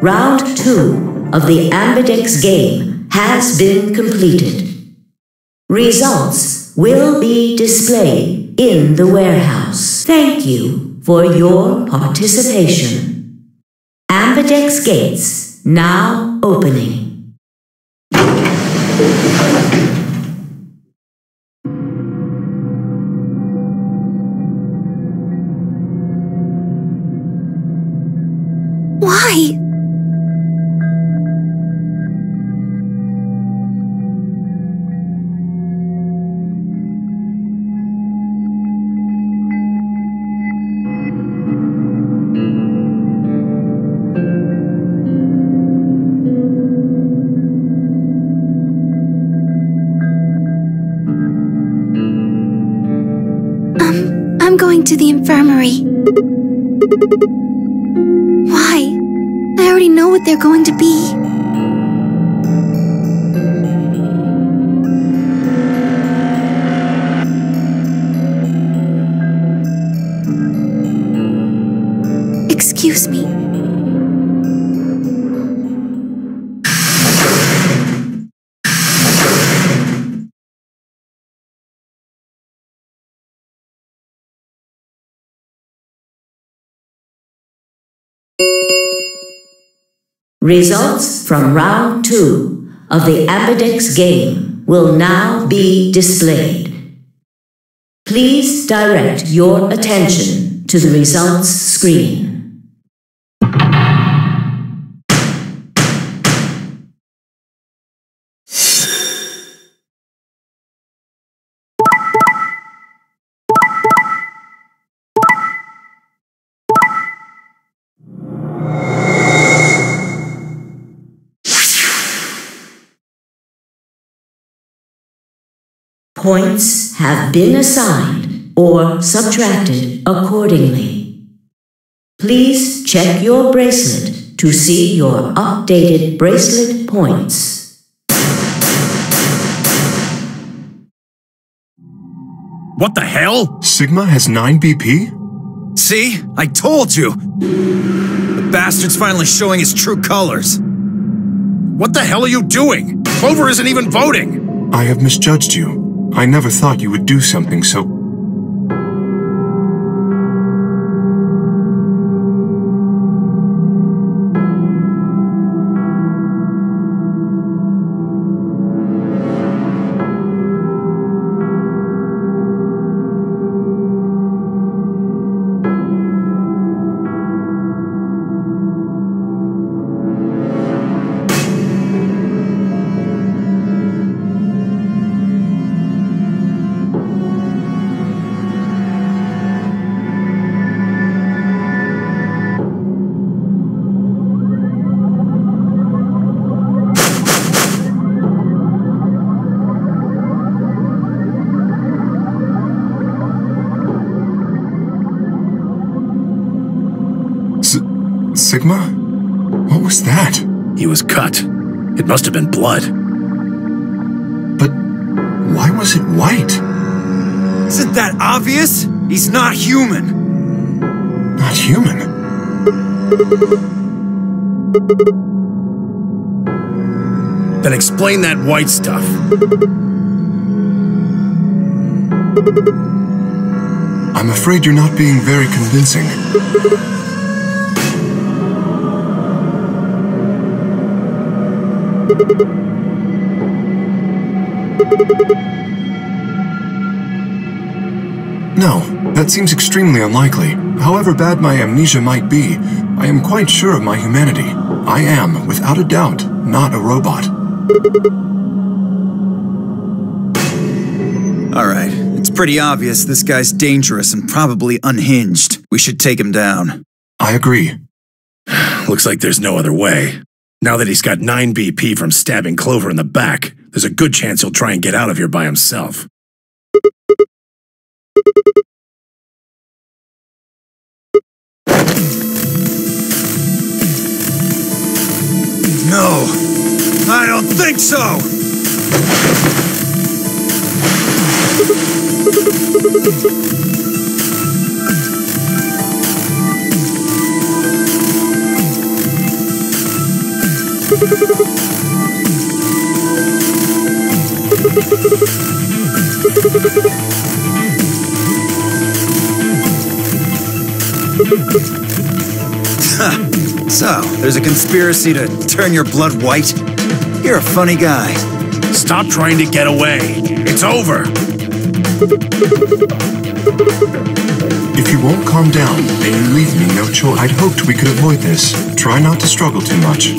Round 2 of the Ambidex game has been completed. Results will be displayed in the warehouse. Thank you for your participation. Ambidex gates now opening. Why? I'm going to the infirmary. Why? I already know what they're going to be. Excuse me. Results from round 2 of the Ambidex game will now be displayed. Please direct your attention to the results screen. Points have been assigned or subtracted accordingly. Please check your bracelet to see your updated bracelet points. What the hell? Sigma has 9 BP? See? I told you! The bastard's finally showing his true colors. What the hell are you doing? Clover isn't even voting! I have misjudged you. I never thought you would do something so... Sigma? What was that? He was cut. It must have been blood. But why was it white? Isn't that obvious? He's not human. Not human? Then explain that white stuff. I'm afraid you're not being very convincing. No, that seems extremely unlikely. However bad my amnesia might be, I am quite sure of my humanity. I am, without a doubt, not a robot. Alright, it's pretty obvious this guy's dangerous and probably unhinged. We should take him down. I agree. Looks like there's no other way. Now that he's got 9 BP from stabbing Clover in the back, there's a good chance he'll try and get out of here by himself. No, I don't think so! So, there's a conspiracy to turn your blood white? You're a funny guy. Stop trying to get away. It's over. If you won't calm down, then you leave me no choice. I'd hoped we could avoid this. Try not to struggle too much.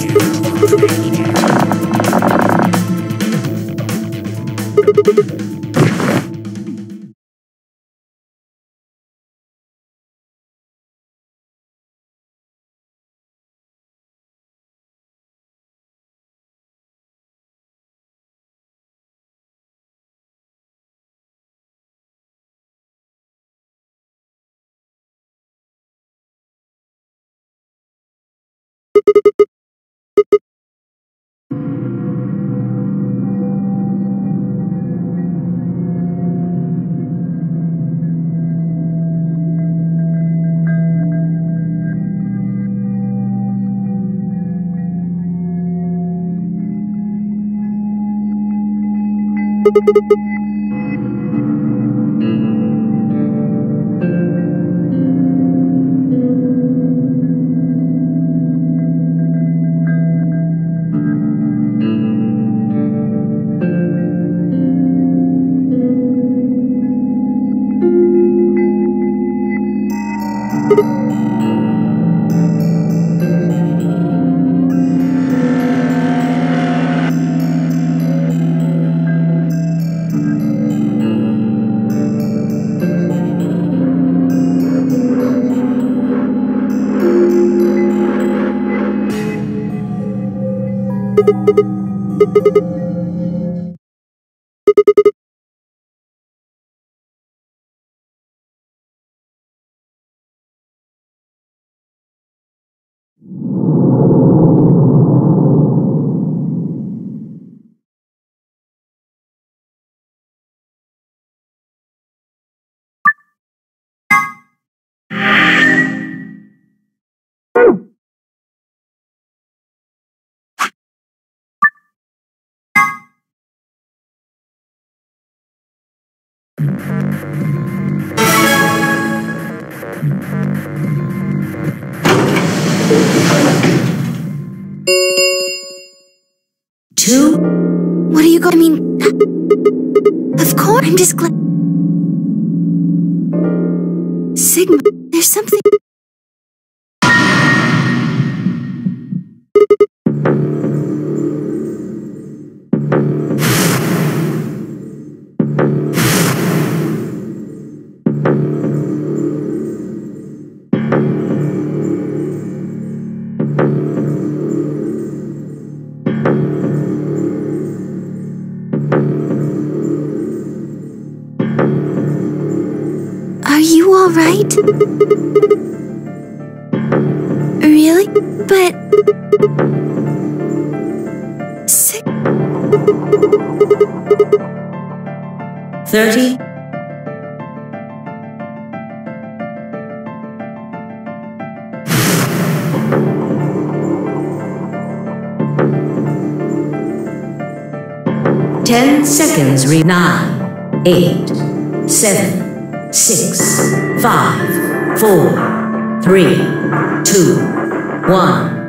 Two? What are you going? I mean, of course. I'm just glad. Sigma, there's something. Are you all right? Really? But... Sick. 30. Ten seconds. 9, 8, 7, 6, 5, 4, 3, 2, 1.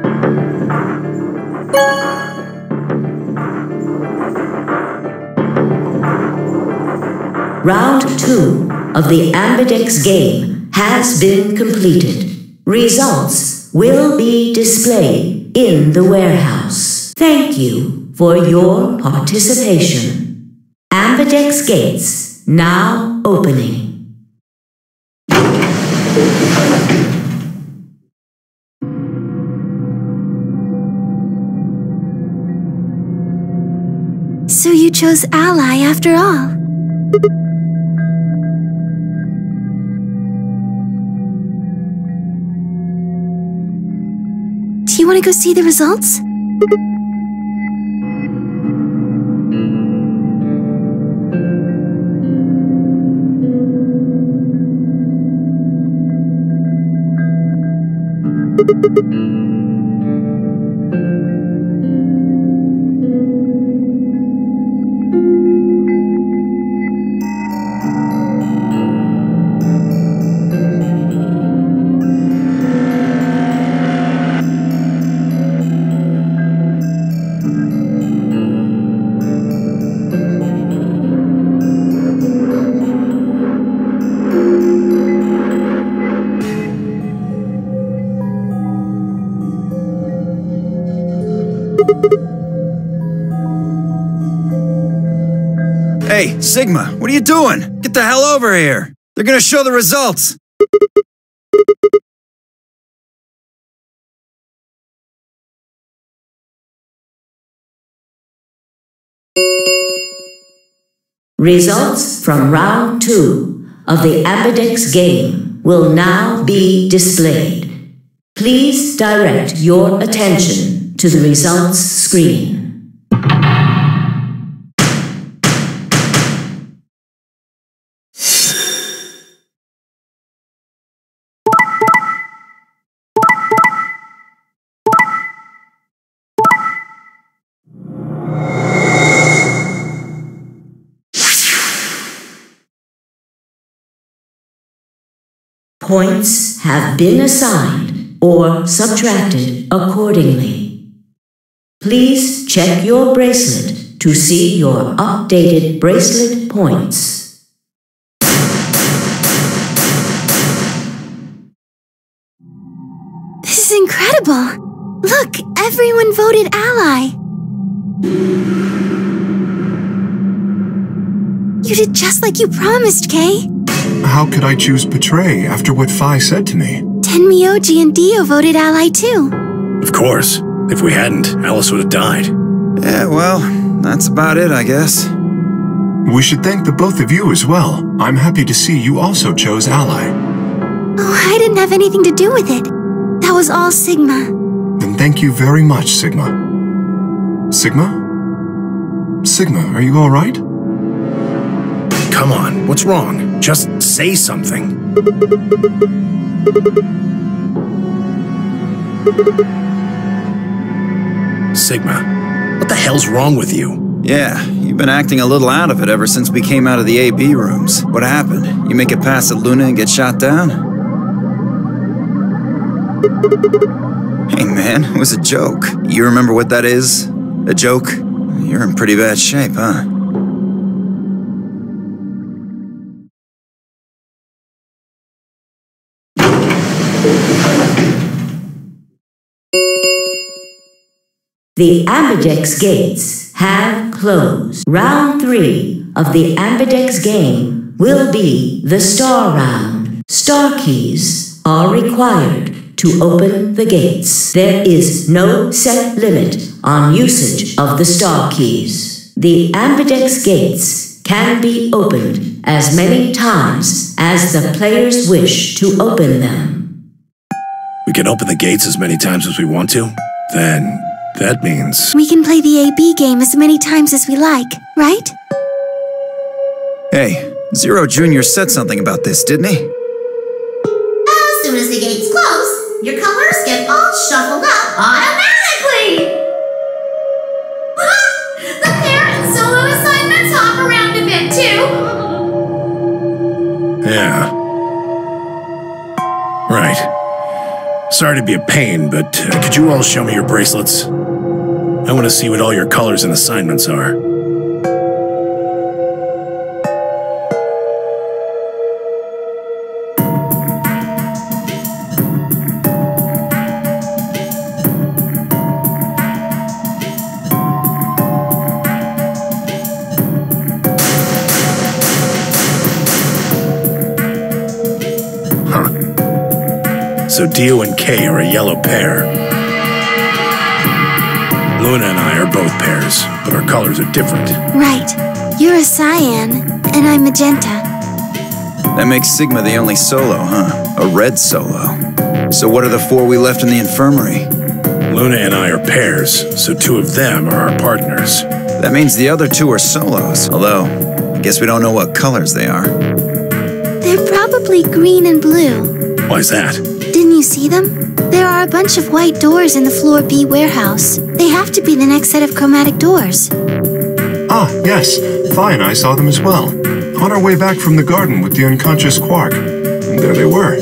Round 2 of the Ambidex game has been completed. Results will be displayed in the warehouse. Thank you for your participation. Ambidex gates now opening. So you chose Ally after all. Do you want to go see the results? Hey, Sigma, what are you doing? Get the hell over here. They're gonna show the results. Results from round 2 of the Ambidex game will now be displayed. Please direct your attention to the results screen. Points have been assigned or subtracted accordingly. Please check your bracelet to see your updated bracelet points. This is incredible! Look, everyone voted ally! You did just like you promised, Kay. How could I choose Betray after what Phi said to me? Tenmyoji and Dio voted ally too. Of course. If we hadn't, Alice would have died. Yeah, well, that's about it, I guess. We should thank the both of you as well. I'm happy to see you also chose Ally. Oh, I didn't have anything to do with it. That was all Sigma. Then thank you very much, Sigma. Sigma? Sigma, are you alright? Come on, what's wrong? Just say something. Sigma, what the hell's wrong with you? Yeah, you've been acting a little out of it ever since we came out of the AB rooms. What happened? You make it past the Luna and get shot down? Hey man, it was a joke. You remember what that is? A joke? You're in pretty bad shape, huh? The Ambidex gates have closed. Round 3 of the Ambidex game will be the Star Round. Star keys are required to open the gates. There is no set limit on usage of the Star keys. The Ambidex gates can be opened as many times as the players wish to open them. We can open the gates as many times as we want to? Then that means... We can play the AB game as many times as we like, right? Hey, Zero Jr. said something about this, didn't he? As soon as the gates close, your colors get all shuffled up automatically! The parent solo assignments hop around a bit too! Yeah. Right. Sorry to be a pain, but could you all show me your bracelets? I want to see what all your colors and assignments are. So Dio and Kay are a yellow pair. Luna and I are both pairs, but our colors are different. Right. You're a cyan, and I'm magenta. That makes Sigma the only solo, huh? A red solo. So what are the 4 we left in the infirmary? Luna and I are pairs, so 2 of them are our partners. That means the other 2 are solos, although I guess we don't know what colors they are. They're probably green and blue. Why's that? Didn't you see them? There are a bunch of white doors in the Floor B warehouse. They have to be the next set of chromatic doors. Ah, yes. Phi and I saw them as well. On our way back from the garden with the unconscious Quark. And there they were.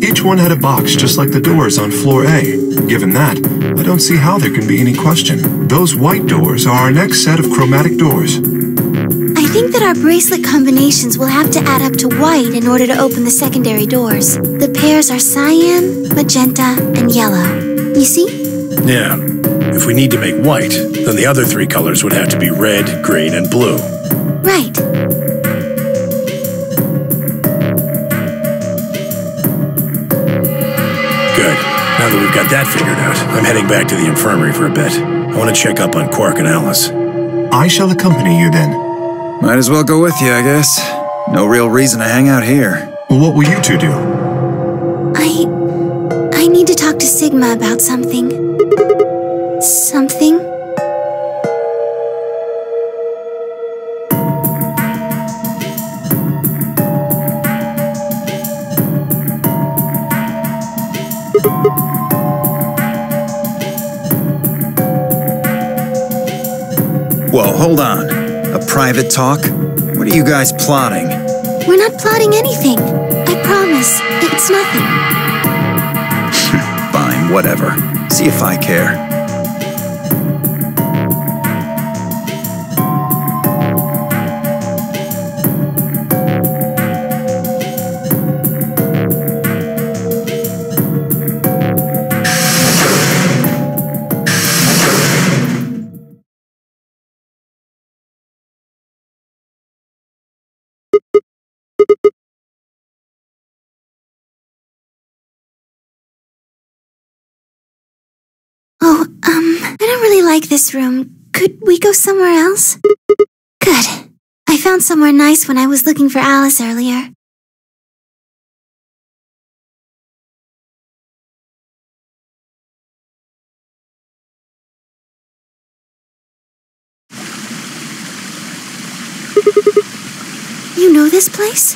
Each one had a box just like the doors on floor A. Given that, I don't see how there can be any question. Those white doors are our next set of chromatic doors. I think that our bracelet combinations will have to add up to white in order to open the secondary doors. The pairs are cyan, magenta, and yellow. You see? Yeah. If we need to make white, then the other three colors would have to be red, green, and blue. Right. Good. Now that we've got that figured out, I'm heading back to the infirmary for a bit. I want to check up on Quark and Alice. I shall accompany you then. Might as well go with you, I guess. No real reason to hang out here. What will you two do? I need to talk to Sigma about something. Something? Whoa, hold on. A private talk? What are you guys plotting? We're not plotting anything. I promise. It's nothing. Fine, whatever. See if I care. Oh, I don't really like this room. Could we go somewhere else? Good. I found somewhere nice when I was looking for Alice earlier. You know this place?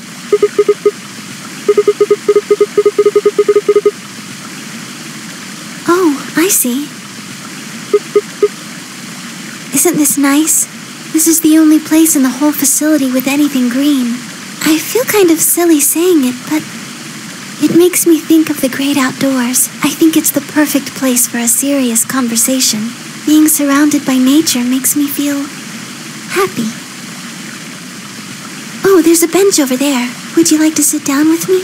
Oh, I see. Isn't this nice? This is the only place in the whole facility with anything green. I feel kind of silly saying it, but it makes me think of the great outdoors. I think it's the perfect place for a serious conversation. Being surrounded by nature makes me feel happy. Oh, there's a bench over there. Would you like to sit down with me?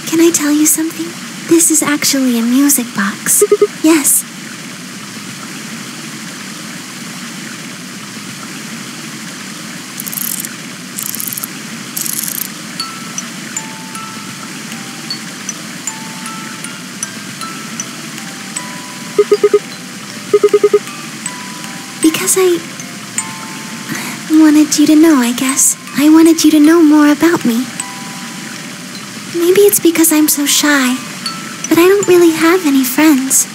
Can I tell you something? This is actually a music box. Yes. Because I wanted you to know, I guess. I wanted you to know more about me. Maybe it's because I'm so shy, but I don't really have any friends,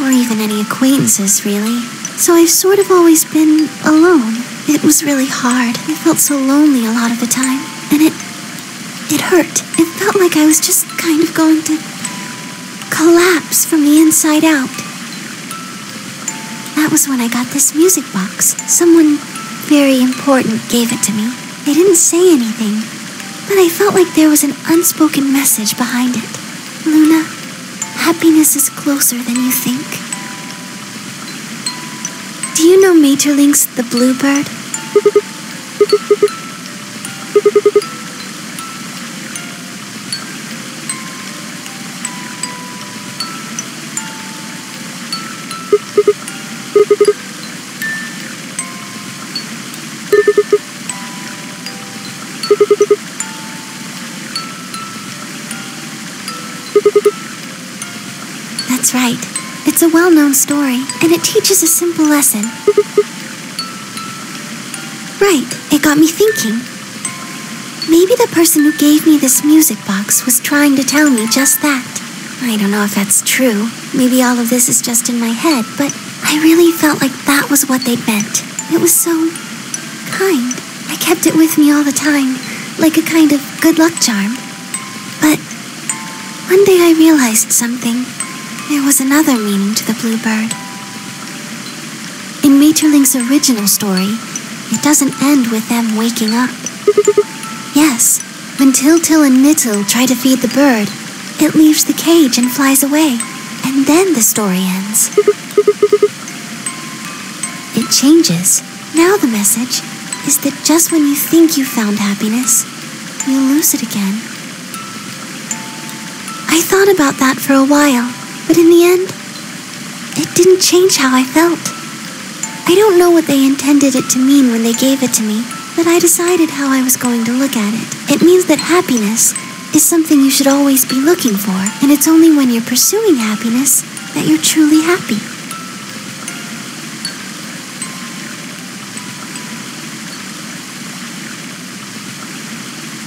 or even any acquaintances, really. So I've sort of always been alone. It was really hard. I felt so lonely a lot of the time, and it hurt. It felt like I was just kind of going to collapse from the inside out. That was when I got this music box. Someone very important gave it to me. They didn't say anything, but I felt like there was an unspoken message behind it. Luna, happiness is closer than you think. Do you know Maeterlinck's The Bluebird? That's right. It's a well-known story, and it teaches a simple lesson. Right, it got me thinking. Maybe the person who gave me this music box was trying to tell me just that. I don't know if that's true. Maybe all of this is just in my head, but I really felt like that was what they meant. It was so kind. I kept it with me all the time, like a kind of good luck charm. But One day I realized something. There was another meaning to the bluebird. In Maeterlinck's original story, it doesn't end with them waking up. Yes, when Til-Til and Nittil try to feed the bird, it leaves the cage and flies away, and then the story ends. It changes. Now the message is that just when you think you found happiness, you'll lose it again. I thought about that for a while, but in the end, it didn't change how I felt. I don't know what they intended it to mean when they gave it to me, but I decided how I was going to look at it. It means that happiness is something you should always be looking for, and it's only when you're pursuing happiness that you're truly happy.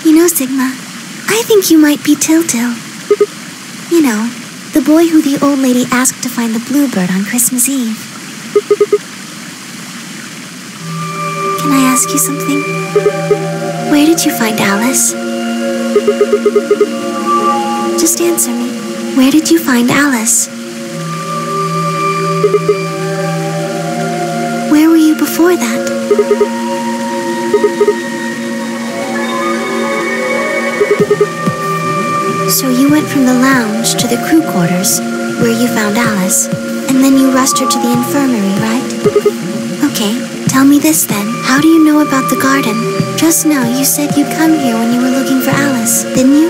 You know, Sigma, I think you might be Til-Til. You know, the boy who the old lady asked to find the bluebird on Christmas Eve. Can I ask you something? Where did you find Alice? Just answer me. Where did you find Alice? Where were you before that? So you went from the lounge to the crew quarters, where you found Alice, and then you rushed her to the infirmary, right? Okay, tell me this then. How do you know about the garden? Just now you said you'd come here when you were looking for Alice, didn't you?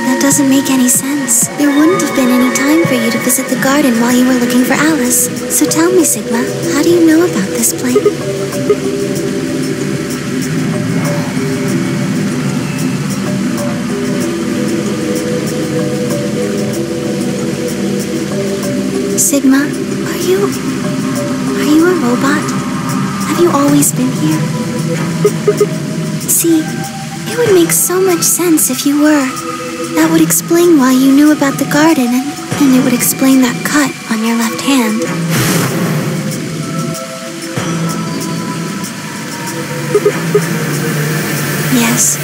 That doesn't make any sense. There wouldn't have been any time for you to visit the garden while you were looking for Alice. So tell me, Sigma, how do you know about this place? Sigma, are you a robot? Have you always been here? See, it would make so much sense if you were. That would explain why you knew about the garden, and it would explain that cut on your left hand. Yes,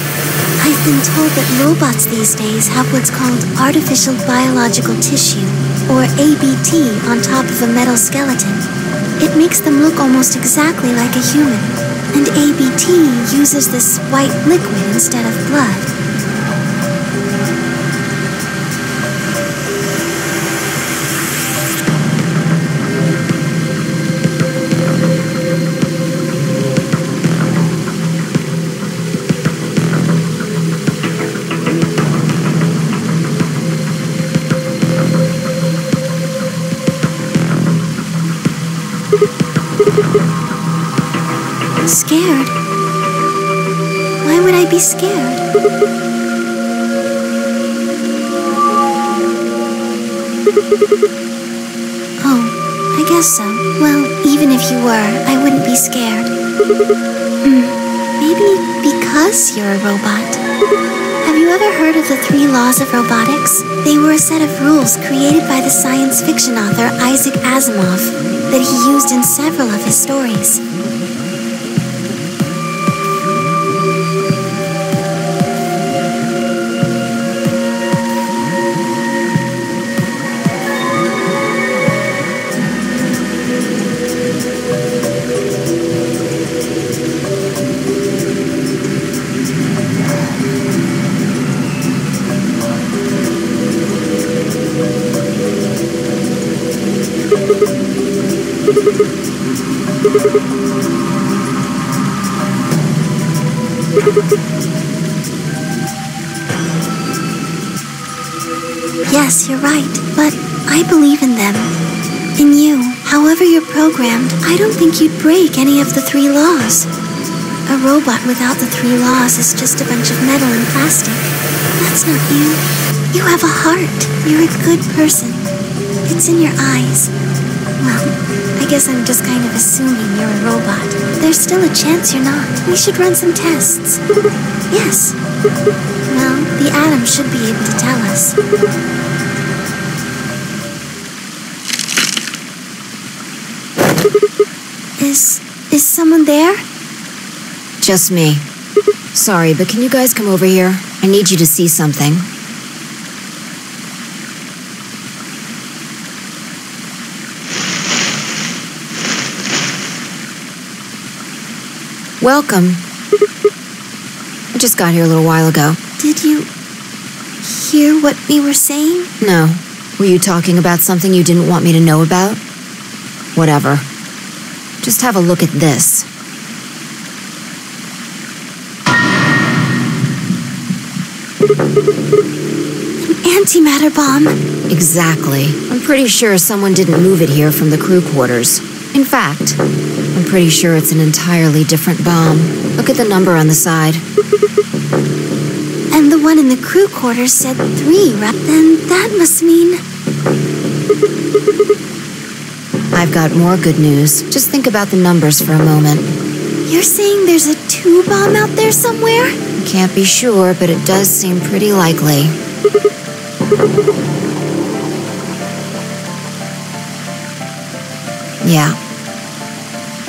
I've been told that robots these days have what's called artificial biological tissue, or ABT, on top of a metal skeleton. It makes them look almost exactly like a human, and ABT uses this white liquid instead of blood. Scared? Why would I be scared? Oh, I guess so. Well, even if you were, I wouldn't be scared. Maybe because you're a robot. Have you ever heard of the 3 laws of robotics? They were a set of rules created by the science fiction author Isaac Asimov that he used in several of his stories. Yes, you're right, but I believe in them. In you. However you're programmed, I don't think you'd break any of the 3 laws. A robot without the 3 laws is just a bunch of metal and plastic. That's not you. You have a heart. You're a good person. It's in your eyes. Well, I guess I'm just kind of assuming you're a robot. There's still a chance you're not. We should run some tests. Yes. Well, the atom should be able to tell us. Is someone there? Just me. Sorry, but can you guys come over here? I need you to see something. Welcome. I just got here a little while ago. Did you hear what we were saying? No. Were you talking about something you didn't want me to know about? Whatever. Just have a look at this. Antimatter bomb. Exactly. I'm pretty sure someone didn't move it here from the crew quarters. In fact, I'm pretty sure it's an entirely different bomb. Look at the number on the side. And the one in the crew quarters said 3, then that must mean... I've got more good news. Just think about the numbers for a moment. You're saying there's a 2 bomb out there somewhere? Can't be sure, but it does seem pretty likely. Yeah.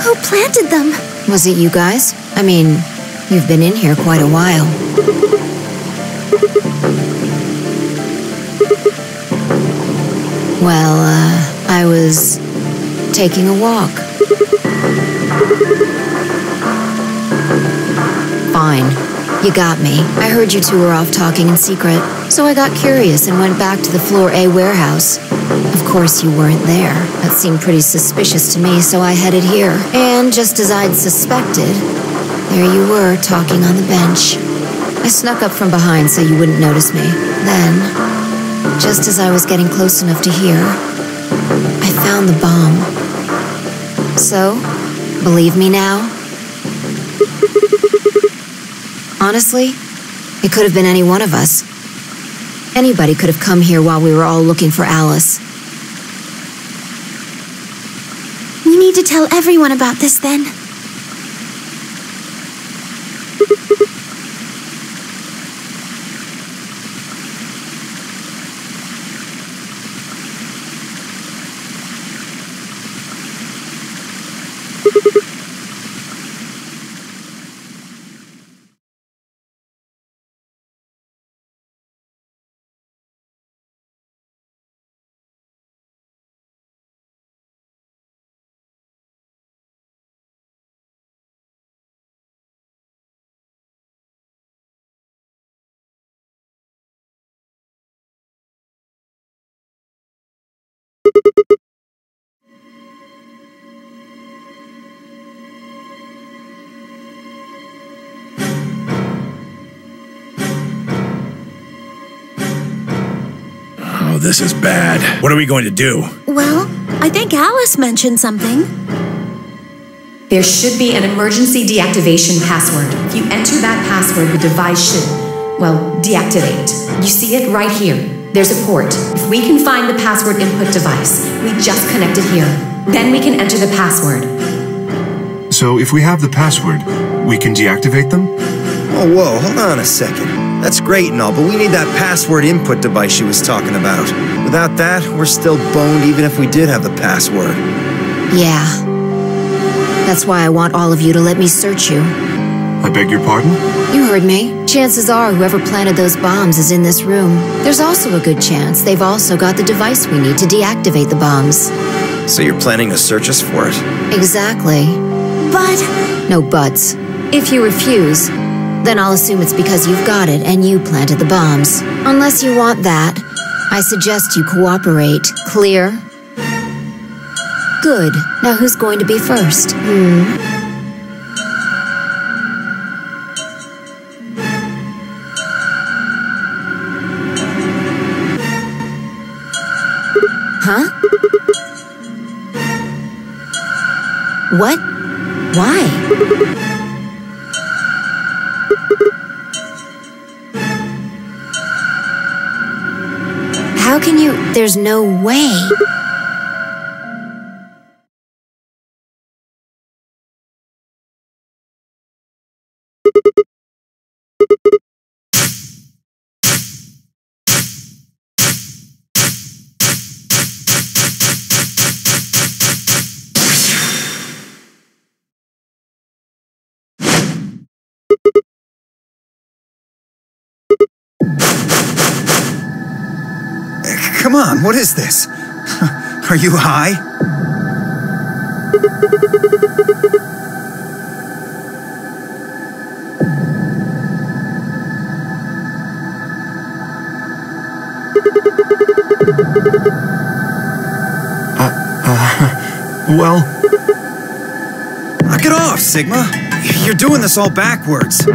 Who planted them? Was it you guys? I mean, you've been in here quite a while. Well, I was taking a walk. Fine. You got me. I heard you two were off talking in secret, so I got curious and went back to the Floor A warehouse. Of course, you weren't there. That seemed pretty suspicious to me, so I headed here. And just as I'd suspected, there you were, talking on the bench. I snuck up from behind so you wouldn't notice me. Then, just as I was getting close enough to hear, I found the bomb. So, believe me now? Honestly, it could have been any one of us. Anybody could have come here while we were all looking for Alice. We need to tell everyone about this then. Oh, this is bad. What are we going to do? Well, I think Alice mentioned something. There should be an emergency deactivation password. If you enter that password, the device should, well, deactivate. You see it right here. There's a port. If we can find the password input device, we just connect it here. Then we can enter the password. So if we have the password, we can deactivate them? Oh, whoa, hold on a second. That's great and all, but we need that password input device she was talking about. Without that, we're still boned even if we did have the password. Yeah. That's why I want all of you to let me search you. I beg your pardon? You heard me. Chances are whoever planted those bombs is in this room. There's also a good chance they've also got the device we need to deactivate the bombs. So you're planning to search us for it? Exactly. But... No buts. If you refuse, then I'll assume it's because you've got it and you planted the bombs. Unless you want that, I suggest you cooperate. Clear? Good. Now who's going to be first? Huh? What? Why? How can you? There's no way. Come on, what is this? Are you high? Well... Knock it off, Sigma. You're doing this all backwards.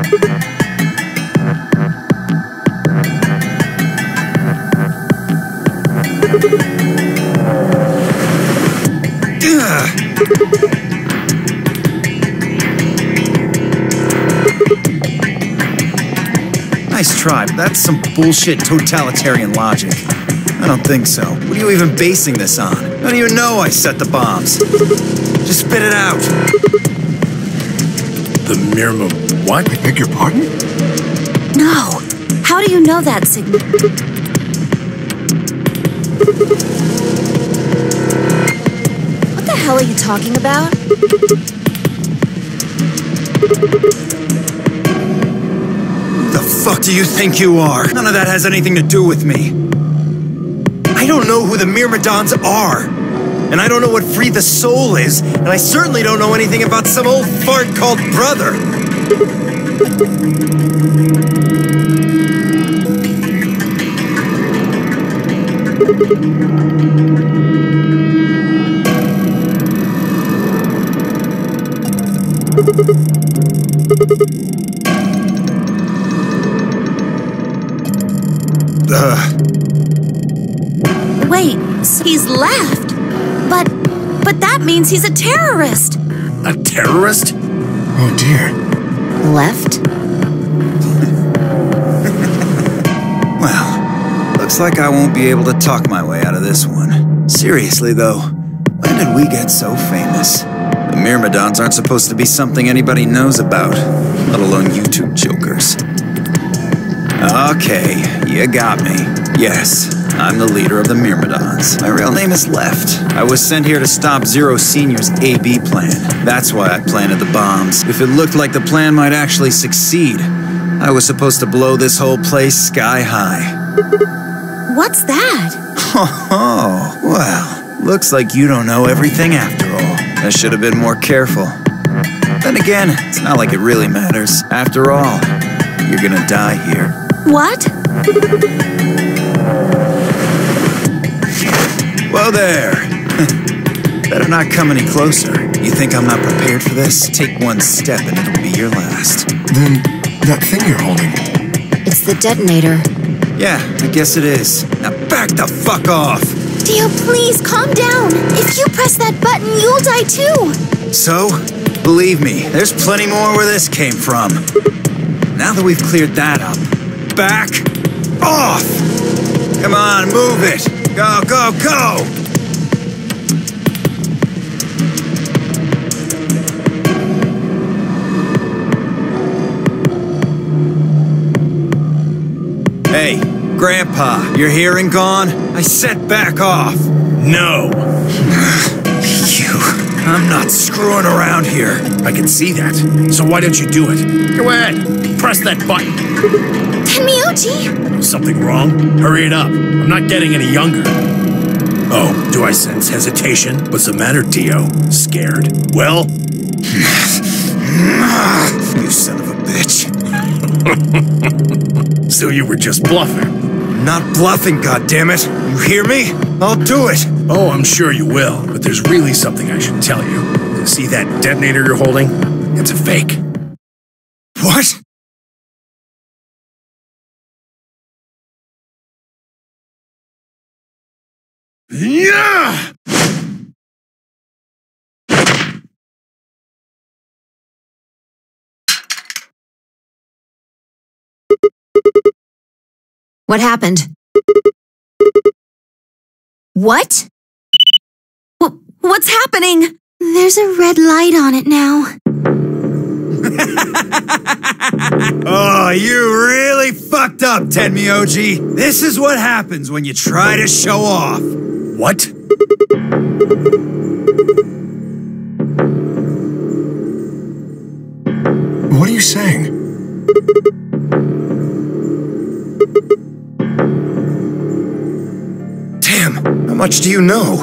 Nice try, but that's some bullshit totalitarian logic. I don't think so. What are you even basing this on? How do you know I set the bombs? Just spit it out. The Mirma... what? I beg your pardon? No. How do you know that, Sigma? What the hell are you talking about? Who the fuck do you think you are? None of that has anything to do with me. I don't know who the Myrmidons are. And I don't know what Free the Soul is. And I certainly don't know anything about some old fart called Brother. Wait, he's left. But that means he's a terrorist. A terrorist? Oh dear. Left? Well, looks like I won't be able to talk my way out of this one. Seriously though, when did we get so famous? The Myrmidons aren't supposed to be something anybody knows about, let alone you two jokers. Okay, you got me. Yes, I'm the leader of the Myrmidons. My real name is Left. I was sent here to stop Zero Senior's AB plan. That's why I planted the bombs. If it looked like the plan might actually succeed, I was supposed to blow this whole place sky high. What's that? Oh, well, looks like you don't know everything after all. I should have been more careful. Then again, it's not like it really matters. After all, you're gonna die here. What? Whoa there! Better not come any closer. You think I'm not prepared for this? Take one step and it'll be your last. Then, that thing you're holding... It's the detonator. Yeah, I guess it is. Now back the fuck off! Dio, please, calm down. If you press that button, you'll die too. So, believe me, there's plenty more where this came from. Now that we've cleared that up, back off! Come on, move it! Go, go, go! Hey, Grandpa, you're here and gone? I said back off! No! I'm not screwing around here. I can see that. So why don't you do it? Go ahead. Press that button. Tenmyuji! Something wrong? Hurry it up. I'm not getting any younger. Oh, do I sense hesitation? What's the matter, Dio? Scared? Well? You son of a bitch. So you were just bluffing? I'm not bluffing, goddammit. You hear me? I'll do it. Oh, I'm sure you will, but there's really something I should tell you. See that detonator you're holding? It's a fake. What? Yeah! What happened? What? What's happening? There's a red light on it now. Oh, you really fucked up, Tenmyuji. This is what happens when you try to show off. What? What are you saying? Damn, how much do you know?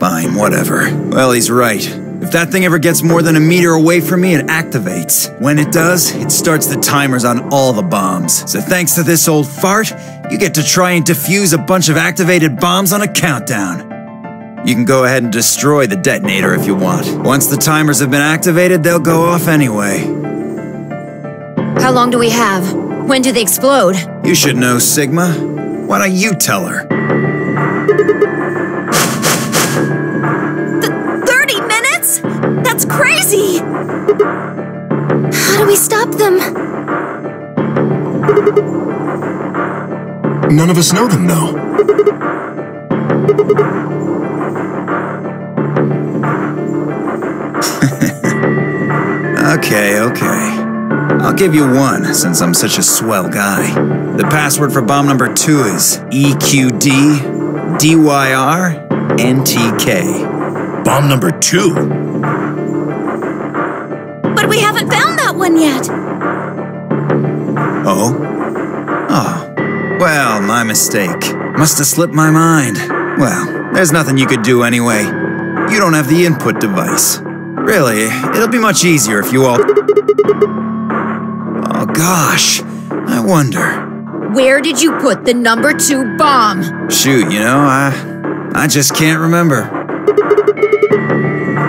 Fine, whatever. Well, he's right. If If that thing ever gets more than a meter away from me, it activates. When it does, it starts the timers on all the bombs. So thanks to this old fart, you get to try and defuse a bunch of activated bombs on a countdown. You can go ahead and destroy the detonator if you want. Once the timers have been activated, they'll go off anyway. How long do we have? When do they explode? You should know, Sigma. Why don't you tell her? 30 minutes? That's crazy! How do we stop them? None of us know them, though. Okay. I'll give you one, since I'm such a swell guy. The password for bomb number 2 is EQD-DYR-NTK. Bomb number 2? But we haven't found that one yet. Oh? Well, my mistake. Must have slipped my mind. Well, there's nothing you could do anyway. You don't have the input device. Really, it'll be much easier if you all... Oh gosh, I wonder. Where did you put the number 2 bomb? Shoot, I just can't remember.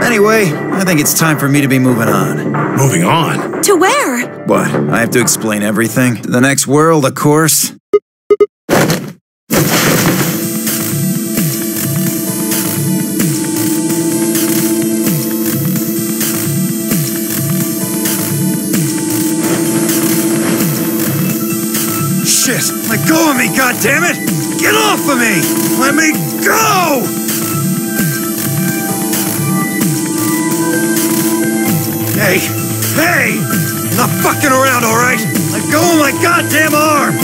Anyway, I think it's time for me to be moving on. Moving on? To where? What, I have to explain everything? To the next world, of course. Shit! Let go of me, goddammit! Get off of me! Let me go! Hey! I'm not fucking around, alright? Let go of my goddamn arm!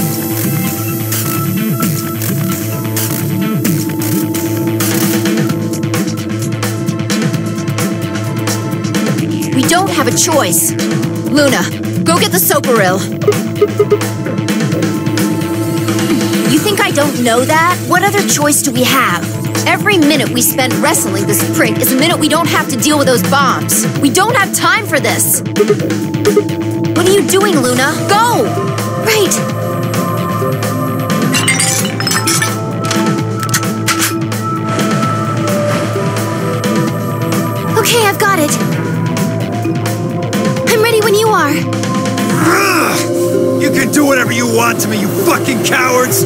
We don't have a choice. Luna, go get the Soparil. You think I don't know that? What other choice do we have? Every minute we spend wrestling this prick is a minute we don't have to deal with those bombs. We don't have time for this. What are you doing, Luna? Go! Right. Okay, I've got it. I'm ready when you are. You can do whatever you want to me, you fucking cowards!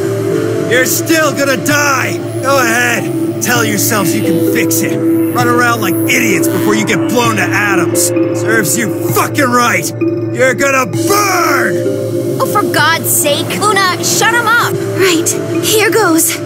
You're still gonna die! Go ahead, tell yourselves you can fix it. Run around like idiots before you get blown to atoms. Serves you fucking right! You're gonna burn! Oh, for God's sake, Luna, shut him up! Right, here goes.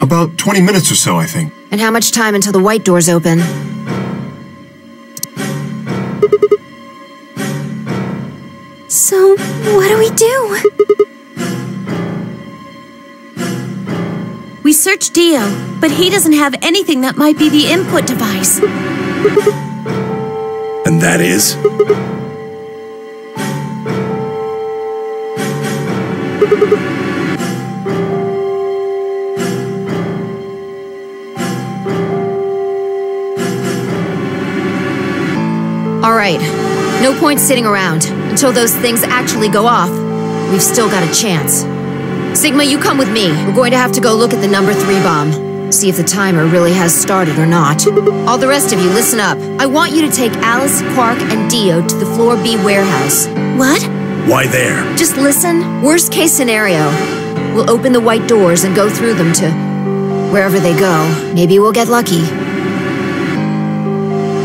About 20 minutes or so, I think. And how much time until the white doors open? So, what do we do? We searched Dio, but he doesn't have anything that might be the input device. And that is? All right, no point sitting around. Until those things actually go off, we've still got a chance. Sigma, you come with me. We're going to have to go look at the number 3 bomb. See if the timer really has started or not. All the rest of you, listen up. I want you to take Alice, Quark, and Dio to the Floor B warehouse. What? Why there? Just listen. Worst case scenario. We'll open the white doors and go through them to wherever they go. Maybe we'll get lucky.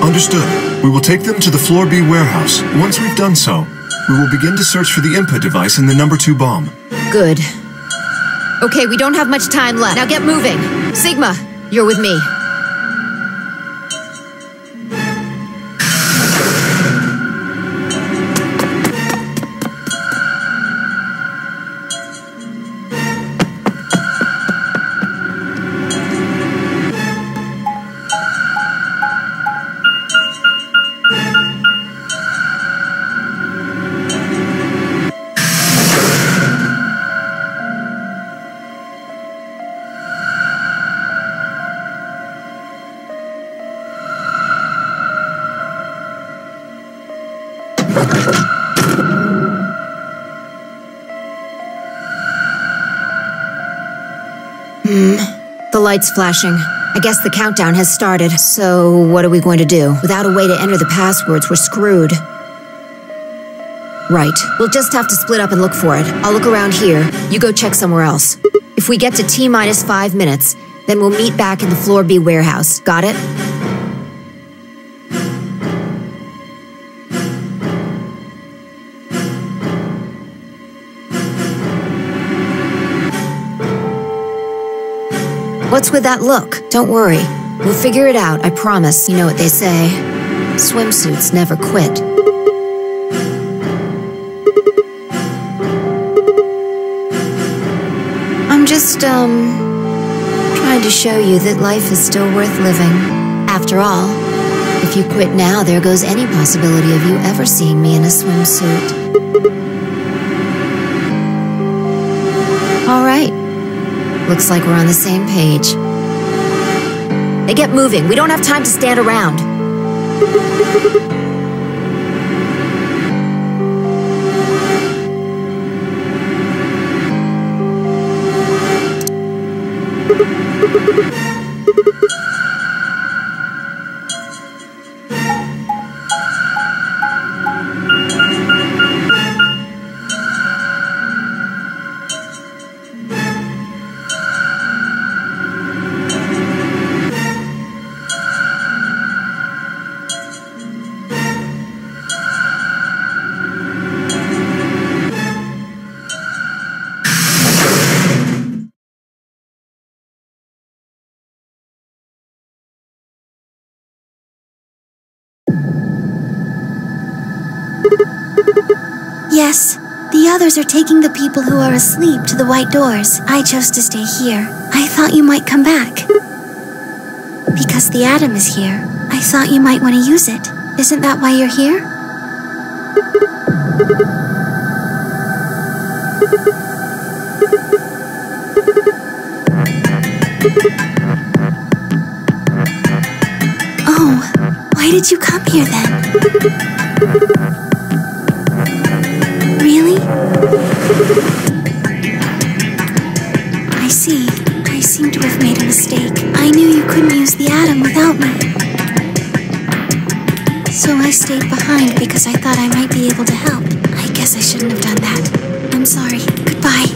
Understood. We will take them to the Floor B warehouse. Once we've done so, we will begin to search for the input device in the number 2 bomb. Good. Okay, we don't have much time left. Now get moving. Sigma, you're with me. The light's flashing. I guess the countdown has started. So, what are we going to do? Without a way to enter the passwords, we're screwed. Right. We'll just have to split up and look for it. I'll look around here. You go check somewhere else. If we get to T-minus 5 minutes, then we'll meet back in the Floor B warehouse. Got it? What's with that look? Don't worry. We'll figure it out, I promise. You know what they say. Swimsuits never quit. I'm just, trying to show you that life is still worth living. After all, if you quit now, there goes any possibility of you ever seeing me in a swimsuit. All right. Looks like we're on the same page. Hey, get moving. We don't have time to stand around. Yes, the others are taking the people who are asleep to the white doors. I chose to stay here. I thought you might come back. Because the atom is here, I thought you might want to use it. Isn't that why you're here? Oh, why did you come here then? Really? I see. I seem to have made a mistake. I knew you couldn't use the atom without me. So I stayed behind because I thought I might be able to help. I guess I shouldn't have done that. I'm sorry. Goodbye.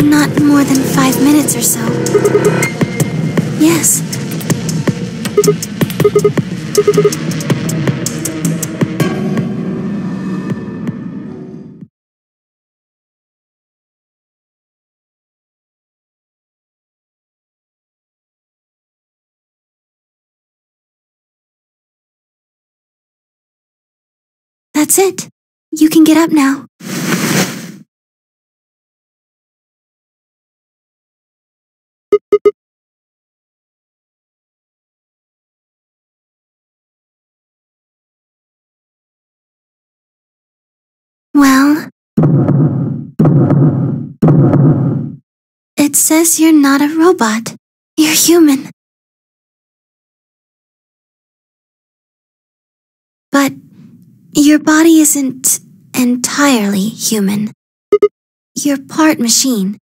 Not more than 5 minutes or so. Yes. That's it. You can get up now. Well, it says you're not a robot. You're human. But your body isn't entirely human. You're part machine.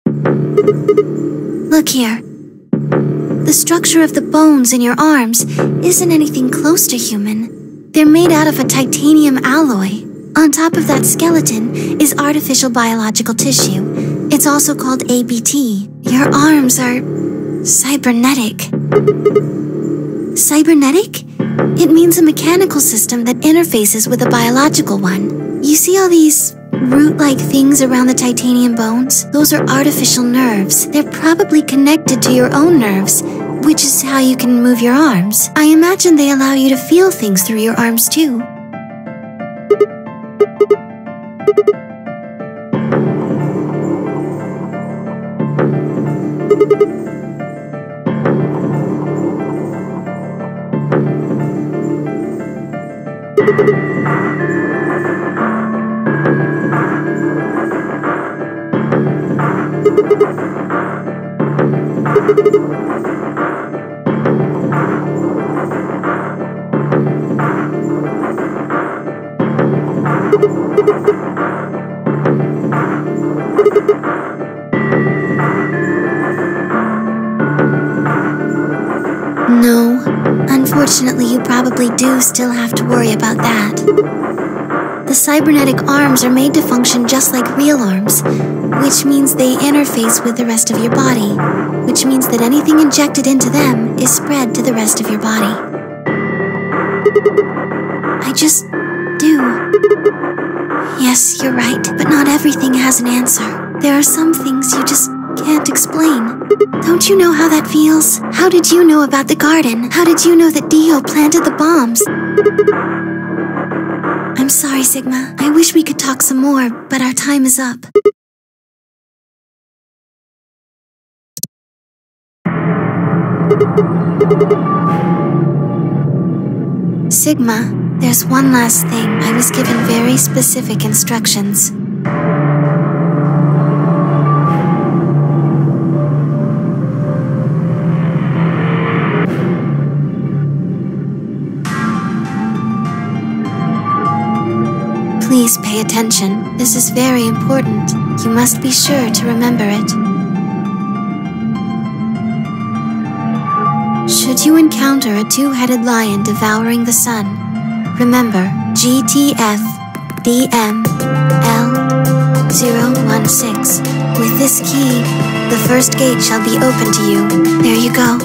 Look here. The structure of the bones in your arms isn't anything close to human. They're made out of a titanium alloy. On top of that skeleton is artificial biological tissue. It's also called ABT. Your arms are cybernetic. Cybernetic? It means a mechanical system that interfaces with a biological one. You see all these root-like things around the titanium bones? Those are artificial nerves. They're probably connected to your own nerves, which is how you can move your arms. I imagine they allow you to feel things through your arms too. No, unfortunately you probably do still have to worry about that. The cybernetic arms are made to function just like real arms, which means they interface with the rest of your body, which means that anything injected into them is spread to the rest of your body. I just do. Yes, you're right, but not everything has an answer. There are some things you just can't explain. Don't you know how that feels? How did you know about the garden? How did you know that Dio planted the bombs? I'm sorry, Sigma. I wish we could talk some more, but our time is up. Sigma, there's one last thing. I was given very specific instructions. Please pay attention. This is very important. You must be sure to remember it. Should you encounter a two-headed lion devouring the sun, remember GTF DML016. With this key, the first gate shall be open to you. There you go.